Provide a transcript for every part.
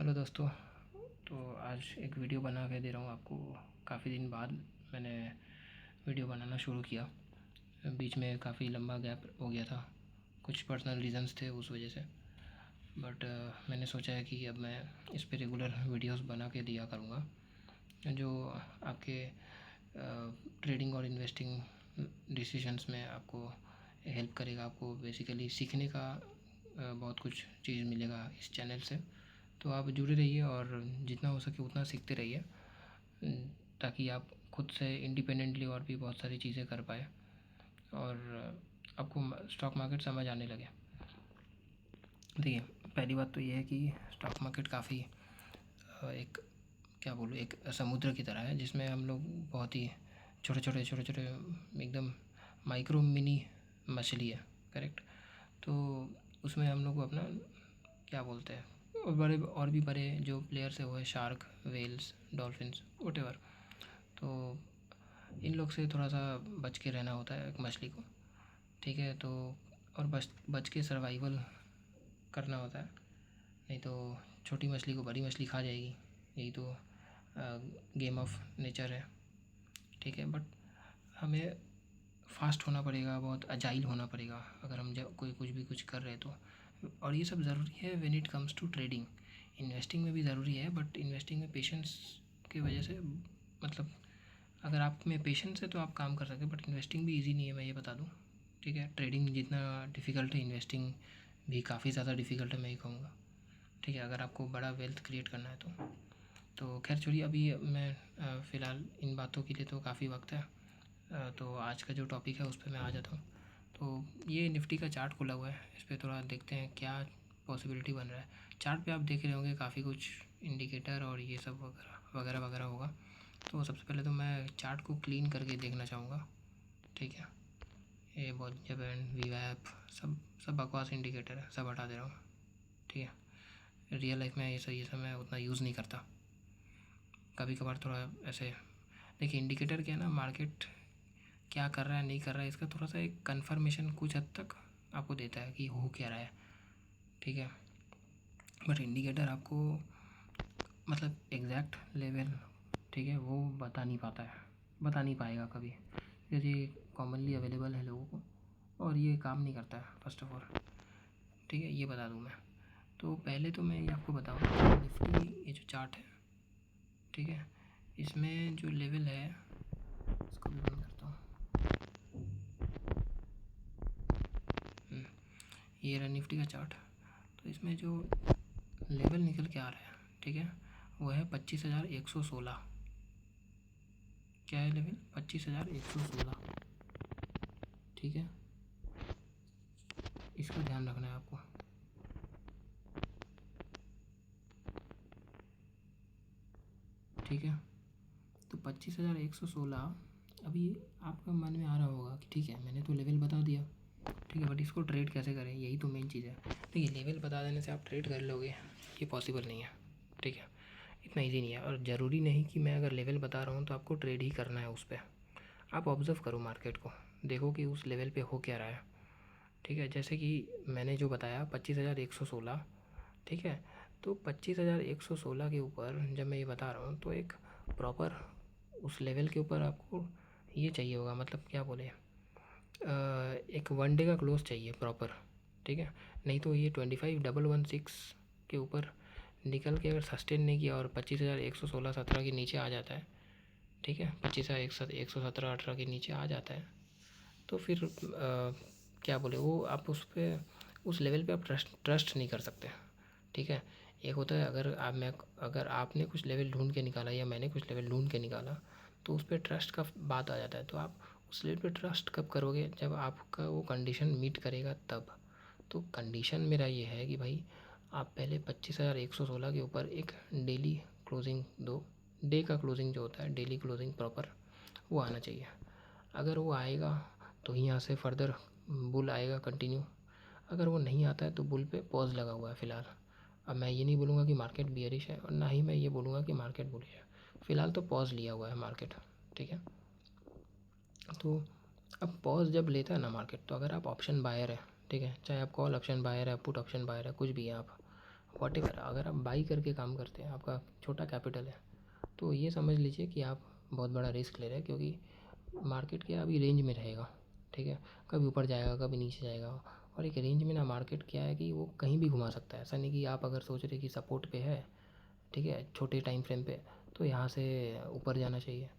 Hello दोस्तों। तो आज एक वीडियो बना के दे रहा हूँ आपको। काफ़ी दिन बाद मैंने वीडियो बनाना शुरू किया। बीच में काफ़ी लंबा गैप हो गया था, कुछ पर्सनल रीज़न्स थे उस वजह से। बट मैंने सोचा है कि अब मैं इस पे रेगुलर वीडियोस बना के दिया करूँगा, जो आपके ट्रेडिंग और इन्वेस्टिंग डिसीजंस में आपको हेल्प करेगा। आपको बेसिकली सीखने का बहुत कुछ चीज़ मिलेगा इस चैनल से। तो आप जुड़े रहिए और जितना हो सके उतना सीखते रहिए, ताकि आप खुद से इंडिपेंडेंटली और भी बहुत सारी चीज़ें कर पाए और आपको स्टॉक मार्केट समझ आने लगे। देखिए, पहली बात तो ये है कि स्टॉक मार्केट काफ़ी एक क्या बोलूँ, एक समुद्र की तरह है, जिसमें हम लोग बहुत ही छोटे छोटे एकदम माइक्रो मिनी मछली है। करेक्ट। तो उसमें हम लोग अपना क्या बोलते हैं, और बड़े और भी बड़े जो प्लेयर्स है वो है शार्क, वेल्स, डॉल्फिन्स, वटेवर। तो इन लोग से थोड़ा सा बच के रहना होता है एक मछली को। ठीक है। तो और बच बच के सर्वाइवल करना होता है, नहीं तो छोटी मछली को बड़ी मछली खा जाएगी। यही तो गेम ऑफ नेचर है। ठीक है। बट हमें फास्ट होना पड़ेगा, बहुत अजाइल होना पड़ेगा अगर हम जब कोई कुछ भी कुछ कर रहे हैं तो। और ये सब ज़रूरी है when it comes to trading. Investing में भी ज़रूरी है, बट इन्वेस्टिंग में पेशेंस की वजह से, मतलब अगर आप में पेशेंस है तो आप काम कर सकते हैं, बट इन्वेस्टिंग भी इजी नहीं है, मैं ये बता दूँ। ठीक है। ट्रेडिंग जितना डिफ़िकल्ट है, इन्वेस्टिंग भी काफ़ी ज़्यादा डिफ़िकल्ट है, मैं ये कहूँगा। ठीक है। अगर आपको बड़ा वेल्थ क्रिएट करना है तो खैर छोड़िए, अभी मैं फ़िलहाल इन बातों के लिए तो काफ़ी वक्त है। तो आज का जो टॉपिक है उस पर मैं आ जाता हूँ। तो ये निफ्टी का चार्ट खुला हुआ है, इस पर थोड़ा देखते हैं क्या पॉसिबिलिटी बन रहा है। चार्ट पे आप देख रहे होंगे काफ़ी कुछ इंडिकेटर और ये सब वगैरह वगैरह वगैरह होगा। तो सबसे पहले तो मैं चार्ट को क्लीन करके देखना चाहूँगा। ठीक है। ये बहुत जब वीवैप सब सब बकवास इंडिकेटर है, सब हटा दे रहा हूँ। ठीक है। रियल लाइफ में ये सब मैं उतना यूज़ नहीं करता। कभी कभार थोड़ा ऐसे देखिए, इंडिकेटर क्या है ना, मार्केट क्या कर रहा है नहीं कर रहा है इसका थोड़ा सा एक कंफर्मेशन कुछ हद तक आपको देता है कि हो क्या रहा है। ठीक है। बट इंडिकेटर आपको मतलब एग्जैक्ट लेवल, ठीक है, वो बता नहीं पाता है, बता नहीं पाएगा कभी, क्योंकि ये कॉमनली अवेलेबल है लोगों को और ये काम नहीं करता है फर्स्ट ऑफ ऑल। ठीक है। ये बता दूँ मैं। तो पहले तो मैं ये आपको बताऊँ, निफ्टी ये जो चार्ट है, ठीक है, इसमें जो लेवल है, इसको भी बंद करता हूँ। ये रहा निफ्टी का चार्ट। तो इसमें जो लेवल निकल के आ रहा है, ठीक है, वो है 25,116। क्या है लेवल? 25,116। ठीक है। इसका ध्यान रखना है आपको। ठीक है। तो 25,116 अभी आपका मन में आ रहा होगा कि ठीक है, मैंने तो लेवल बता दिया, ठीक है, बट इसको ट्रेड कैसे करें, यही तो मेन चीज़ है। देखिए, लेवल बता देने से आप ट्रेड कर लोगे, ये पॉसिबल नहीं है। ठीक है। इतना ईजी नहीं है, और ज़रूरी नहीं कि मैं अगर लेवल बता रहा हूँ तो आपको ट्रेड ही करना है उस पर। आप ऑब्ज़र्व करो मार्केट को, देखो कि उस लेवल पे हो क्या रहा है। ठीक है। जैसे कि मैंने जो बताया 25,116, ठीक है, तो 25,116 के ऊपर जब मैं ये बता रहा हूँ तो एक प्रॉपर उस लेवल के ऊपर आपको ये चाहिए होगा, मतलब क्या बोले, एक वन डे का क्लोज चाहिए प्रॉपर। ठीक है। नहीं तो ये 25,116 के ऊपर निकल के अगर सस्टेन नहीं किया और 25,116-17 के नीचे आ जाता है, ठीक है, 25,117-18 के नीचे आ जाता है, तो फिर क्या बोले वो, आप उस पर उस लेवल पे आप ट्रस्ट नहीं कर सकते। ठीक है। एक होता है, अगर आपने कुछ लेवल ढूंढ के निकाला या मैंने कुछ लेवल ढूंढ के निकाला, तो उस पर ट्रस्ट का बात आ जाता है। तो आप उस लेवल पे ट्रस्ट कब करोगे? जब आपका वो कंडीशन मीट करेगा तब। तो कंडीशन मेरा ये है कि भाई, आप पहले 25,116 के ऊपर एक डेली क्लोजिंग दो। डे का क्लोजिंग जो होता है, डेली क्लोजिंग प्रॉपर, वो आना चाहिए। अगर वो आएगा तो यहाँ से फर्दर बुल आएगा कंटिन्यू। अगर वो नहीं आता है तो बुल पे पॉज लगा हुआ है फ़िलहाल। अब मैं ये नहीं बोलूँगा कि मार्केट बियरिश है और ना ही मैं ये बोलूँगा कि मार्केट बुलिश है। फ़िलहाल तो पॉज लिया हुआ है मार्केट। ठीक है। तो अब पॉज जब लेता है ना मार्केट, तो अगर आप ऑप्शन बायर है, ठीक है, चाहे आप कॉल ऑप्शन बायर है, पुट ऑप्शन बायर है, कुछ भी है आप, व्हाटएवर, अगर आप बाई करके काम करते हैं, आपका छोटा कैपिटल है, तो ये समझ लीजिए कि आप बहुत बड़ा रिस्क ले रहे हैं, क्योंकि मार्केट क्या अभी रेंज में रहेगा, ठीक है, कभी ऊपर जाएगा कभी नीचे जाएगा। और एक रेंज में ना मार्केट क्या है कि वो कहीं भी घुमा सकता है। ऐसा नहीं कि आप अगर सोच रहे कि सपोर्ट पे है, ठीक है, छोटे टाइम फ्रेम पे, तो यहाँ से ऊपर जाना चाहिए,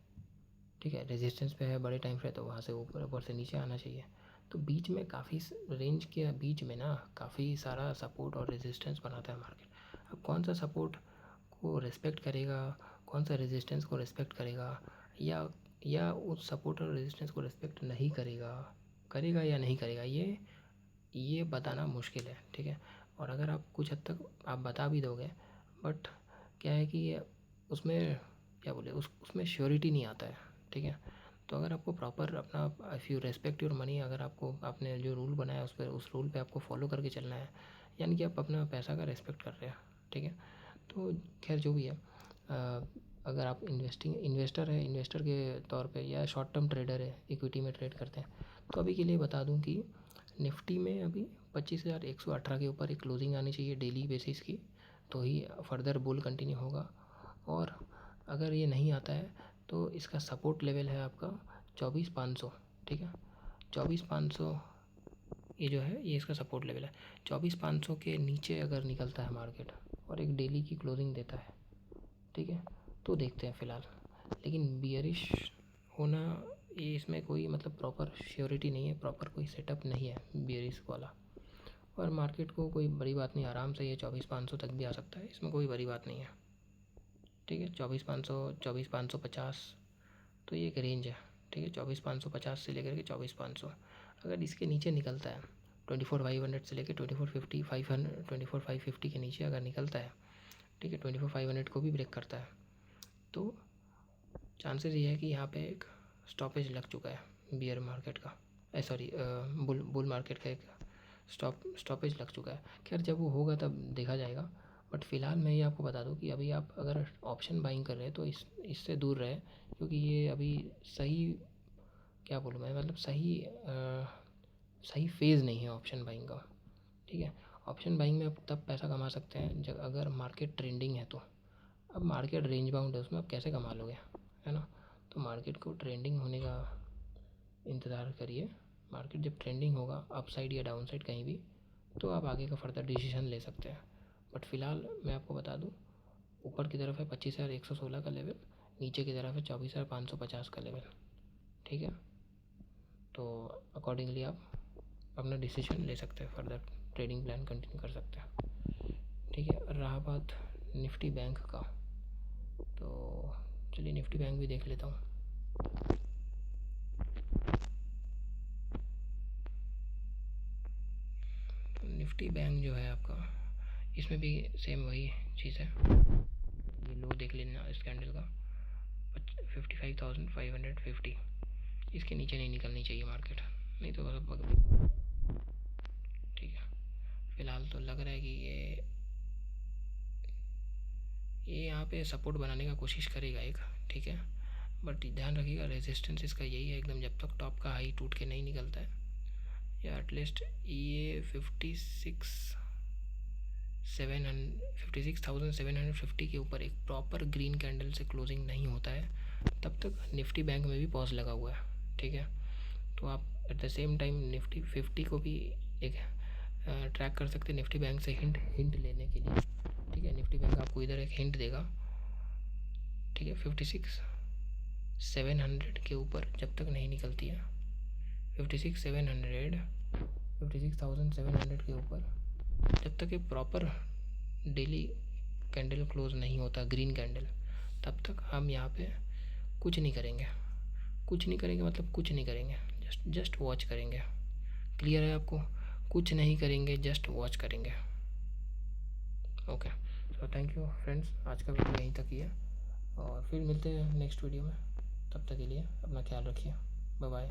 ठीक है, रेजिस्टेंस पे है बड़े टाइम फ्रेम, तो वहाँ से ऊपर, ऊपर से नीचे आना चाहिए। तो बीच में काफ़ी रेंज के बीच में ना काफ़ी सारा सपोर्ट और रेजिस्टेंस बनाता है मार्केट। अब कौन सा सपोर्ट को रिस्पेक्ट करेगा, कौन सा रेजिस्टेंस को रिस्पेक्ट करेगा, या उस सपोर्ट और रेजिस्टेंस को रिस्पेक्ट नहीं करेगा, करेगा या नहीं करेगा, ये बताना मुश्किल है, ठीक है। और अगर आप कुछ हद तक आप बता भी दोगे, बट क्या है कि उसमें क्या बोले, उसमें श्योरिटी नहीं आता है, ठीक है। तो अगर आपको प्रॉपर अपना if you respect your money, अगर आपको आपने जो रूल बनाया उस रूल पे आपको फॉलो करके चलना है, यानी कि आप अपना पैसा का रेस्पेक्ट कर रहे हैं, ठीक है। तो खैर जो भी है, अगर आप इन्वेस्टर है, इन्वेस्टर के तौर पे, या शॉर्ट टर्म ट्रेडर है, इक्विटी में ट्रेड करते हैं, तो अभी के लिए बता दूं कि निफ्टी में अभी 25,118 के ऊपर एक क्लोजिंग आनी चाहिए डेली बेसिस की, तो ही फर्दर बुल कंटिन्यू होगा। और अगर ये नहीं आता है तो इसका सपोर्ट लेवल है आपका 24,500, ठीक है, 24,500 ये जो है, ये इसका सपोर्ट लेवल है। 24,500 के नीचे अगर निकलता है मार्केट और एक डेली की क्लोजिंग देता है, ठीक है, तो देखते हैं फ़िलहाल। लेकिन बियरिश होना, ये इसमें कोई मतलब प्रॉपर श्योरिटी नहीं है, प्रॉपर कोई सेटअप नहीं है बियरिश वाला। और मार्केट को कोई बड़ी बात नहीं, आराम से ये 24,500 तक भी आ सकता है, इसमें कोई बड़ी बात नहीं है, ठीक है। 24,500, 24,550, तो ये एक रेंज है, ठीक है। 24,550 से लेकर के 24,500, अगर इसके नीचे निकलता है 24,500 से लेकर 24,50, 500, 24,550 के नीचे अगर निकलता है, ठीक है, 24,500 को भी ब्रेक करता है, तो चांसेस ये है कि यहाँ पे एक स्टॉपेज लग चुका है बियर मार्केट का, सॉरी बुल मार्केट का एक स्टॉपेज लग चुका है। खैर जब वो होगा तब देखा जाएगा, बट फ़िलहाल मैं ये आपको बता दूं कि अभी आप अगर ऑप्शन बाइंग कर रहे हैं तो इससे दूर रहे, क्योंकि ये अभी सही, क्या बोलूँ मैं, मतलब सही फेज़ नहीं है ऑप्शन बाइंग का, ठीक है। ऑप्शन बाइंग में आप तब पैसा कमा सकते हैं जब अगर मार्केट ट्रेंडिंग है तो। अब मार्केट रेंज बाउंड है, उसमें आप कैसे कमा लोगे, है ना। तो मार्केट को ट्रेंडिंग होने का इंतज़ार करिए, मार्केट जब ट्रेंडिंग होगा अप साइड या डाउन साइड कहीं भी, तो आप आगे का फर्दर डिसीजन ले सकते हैं। बट फ़िलहाल मैं आपको बता दूं, ऊपर की तरफ है 25,116 का लेवल, नीचे की तरफ है 24,550 का लेवल, ठीक है। तो अकॉर्डिंगली आप अपना डिसीजन ले सकते हैं, फर्दर ट्रेडिंग प्लान कंटिन्यू कर सकते हैं, ठीक है। रहा बात निफ्टी बैंक का, तो चलिए निफ्टी बैंक भी देख लेता हूँ। निफ्टी बैंक जो है आपका, इसमें भी सेम वही चीज़ है, ये लो देख लेना इस कैंडल का 55,550, इसके नीचे नहीं निकलनी चाहिए मार्केट, नहीं तो मतलब, ठीक है। फ़िलहाल तो लग रहा है कि ये यहाँ पे सपोर्ट बनाने का कोशिश करेगा एक, ठीक है, बट ध्यान रखिएगा रेजिस्टेंस इसका यही है एकदम, जब तक टॉप का हाई टूट के नहीं निकलता है, या एटलीस्ट ये 56,750 के ऊपर एक प्रॉपर ग्रीन कैंडल से क्लोजिंग नहीं होता है, तब तक निफ्टी बैंक में भी पॉज लगा हुआ है, ठीक है। तो आप at the same time Nifty 50 को भी एक ट्रैक कर सकते हैं निफ्टी बैंक से हिंट लेने के लिए, ठीक है। निफ्टी बैंक आपको इधर एक हिंट देगा, ठीक है, 56,700 के ऊपर जब तक नहीं निकलती है, 56,700 के ऊपर जब तक ये प्रॉपर डेली कैंडल क्लोज नहीं होता ग्रीन कैंडल, तब तक हम यहाँ पे कुछ नहीं करेंगे, कुछ नहीं करेंगे मतलब कुछ नहीं करेंगे, जस्ट वॉच करेंगे। क्लियर है आपको, कुछ नहीं करेंगे, जस्ट वॉच करेंगे। Okay, so thank you friends, आज का वीडियो यहीं तक ही है, और फिर मिलते हैं नेक्स्ट वीडियो में। तब तक के लिए अपना ख्याल रखिए, बाय बाय।